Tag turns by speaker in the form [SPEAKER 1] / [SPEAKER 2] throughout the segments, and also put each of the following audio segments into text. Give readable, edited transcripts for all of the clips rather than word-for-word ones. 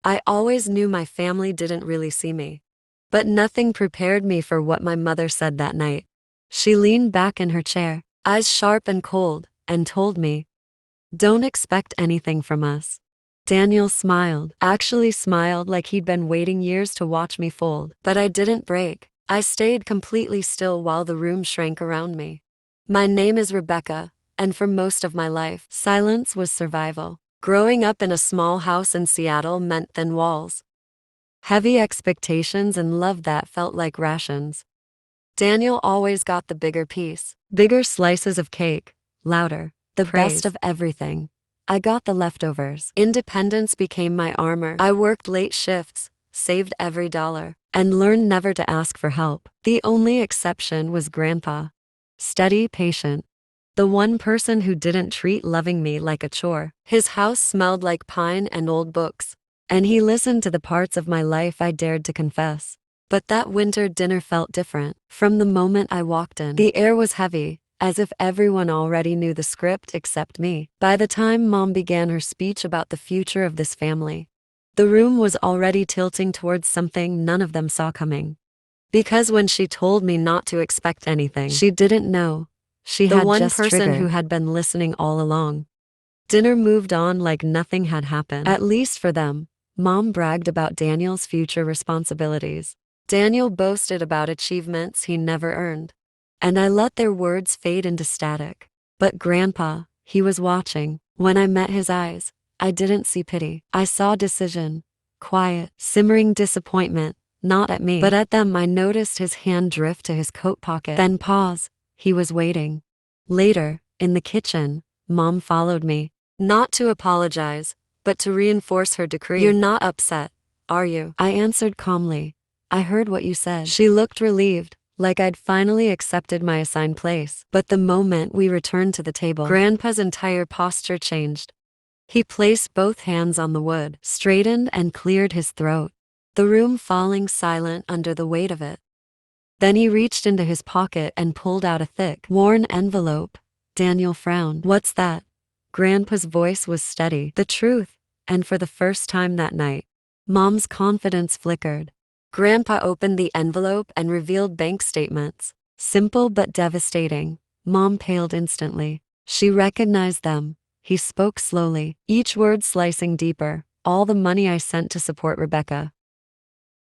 [SPEAKER 1] I always knew my family didn't really see me. But nothing prepared me for what my mother said that night. She leaned back in her chair, eyes sharp and cold, and told me, "Don't expect anything from us." Daniel smiled, actually smiled like he'd been waiting years to watch me fold. But I didn't break. I stayed completely still while the room shrank around me. My name is Rebecca, and for most of my life, silence was survival. Growing up in a small house in Seattle meant thin walls, heavy expectations, and love that felt like rations. Daniel always got the bigger piece, bigger slices of cake, louder, the best of everything. I got the leftovers. Independence became my armor. I worked late shifts, saved every dollar, and learned never to ask for help. The only exception was Grandpa. Steady, patient. The one person who didn't treat loving me like a chore. His house smelled like pine and old books, and he listened to the parts of my life I dared to confess. But that winter dinner felt different. From the moment I walked in, the air was heavy, as if everyone already knew the script except me. By the time Mom began her speech about the future of this family, the room was already tilting towards something none of them saw coming. Because when she told me not to expect anything, she didn't know. She had one person who had been listening all along. Dinner moved on like nothing had happened. At least for them. Mom bragged about Daniel's future responsibilities. Daniel boasted about achievements he never earned. And I let their words fade into static. But Grandpa, he was watching. When I met his eyes, I didn't see pity. I saw decision. Quiet, simmering disappointment. Not at me, but at them. I noticed his hand drift to his coat pocket, then pause. He was waiting. Later, in the kitchen, Mom followed me. Not to apologize, but to reinforce her decree. "You're not upset, are you?" I answered calmly. "I heard what you said." She looked relieved, like I'd finally accepted my assigned place. But the moment we returned to the table, Grandpa's entire posture changed. He placed both hands on the wood, straightened, and cleared his throat, the room falling silent under the weight of it. Then he reached into his pocket and pulled out a thick, worn envelope. Daniel frowned. "What's that?" Grandpa's voice was steady. "The truth." And for the first time that night, Mom's confidence flickered. Grandpa opened the envelope and revealed bank statements. Simple but devastating. Mom paled instantly. She recognized them. He spoke slowly, each word slicing deeper. "All the money I sent to support Rebecca.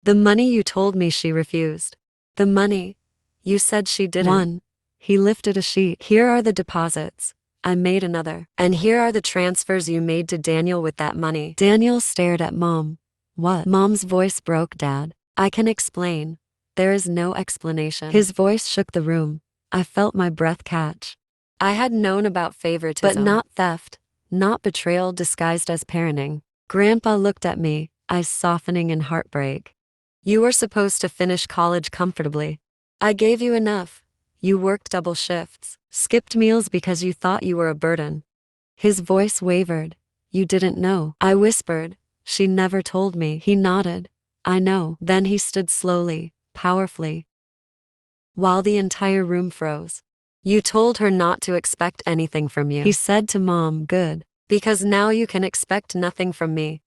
[SPEAKER 1] The money you told me she refused. The money you said she didn't." One. He lifted a sheet. "Here are the deposits. I made another. And here are the transfers you made to Daniel with that money." Daniel stared at Mom. "What?" Mom's voice broke. "Dad, I can explain." "There is no explanation." His voice shook the room. I felt my breath catch. I had known about favoritism, but not theft, not betrayal disguised as parenting. Grandpa looked at me, eyes softening in heartbreak. "You were supposed to finish college comfortably. I gave you enough. You worked double shifts, skipped meals because you thought you were a burden." His voice wavered. "You didn't know." I whispered. "She never told me." He nodded. "I know." Then he stood slowly, powerfully, while the entire room froze. "You told her not to expect anything from you," he said to Mom. "Good. Because now you can expect nothing from me."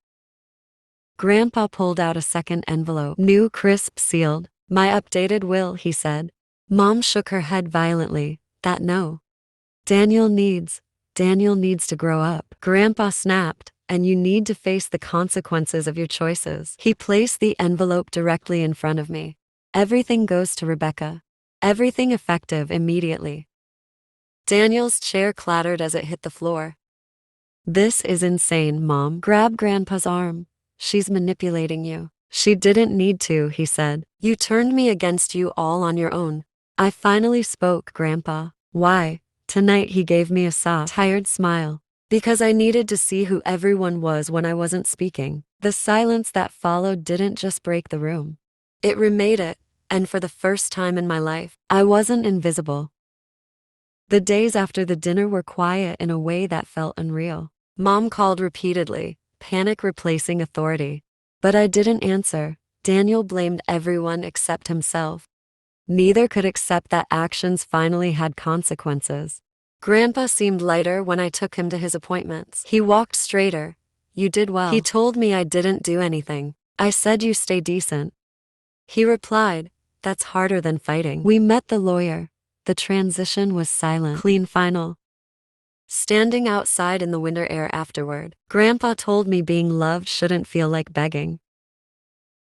[SPEAKER 1] Grandpa pulled out a second envelope, new, crisp, sealed. "My updated will," he said. Mom shook her head violently. "That no. Daniel needs to grow up." Grandpa snapped. "And you need to face the consequences of your choices." He placed the envelope directly in front of me. "Everything goes to Rebecca. Everything effective immediately." Daniel's chair clattered as it hit the floor. "This is insane, Mom." Grab Grandpa's arm. "She's manipulating you." "She didn't need to," he said. "You turned me against you all on your own." I finally spoke. "Grandpa." "Why?" Tonight he gave me a soft, tired smile. "Because I needed to see who everyone was when I wasn't speaking." The silence that followed didn't just break the room. It remade it, and for the first time in my life, I wasn't invisible. The days after the dinner were quiet in a way that felt unreal. Mom called repeatedly, panic replacing authority. But I didn't answer. Daniel blamed everyone except himself. Neither could accept that actions finally had consequences. Grandpa seemed lighter when I took him to his appointments. He walked straighter, You did well. He told me I didn't do anything. I said you stay decent. He replied, that's harder than fighting. We met the lawyer. The transition was silent, clean, final. Standing outside in the winter air afterward, Grandpa told me being loved shouldn't feel like begging.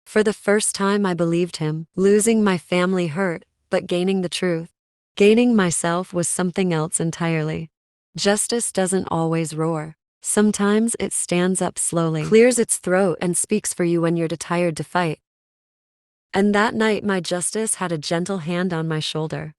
[SPEAKER 1] For the first time I believed him. Losing my family hurt, but gaining the truth. Gaining myself was something else entirely. Justice doesn't always roar. Sometimes it stands up slowly, clears its throat, and speaks for you when you're too tired to fight. And that night my justice had a gentle hand on my shoulder.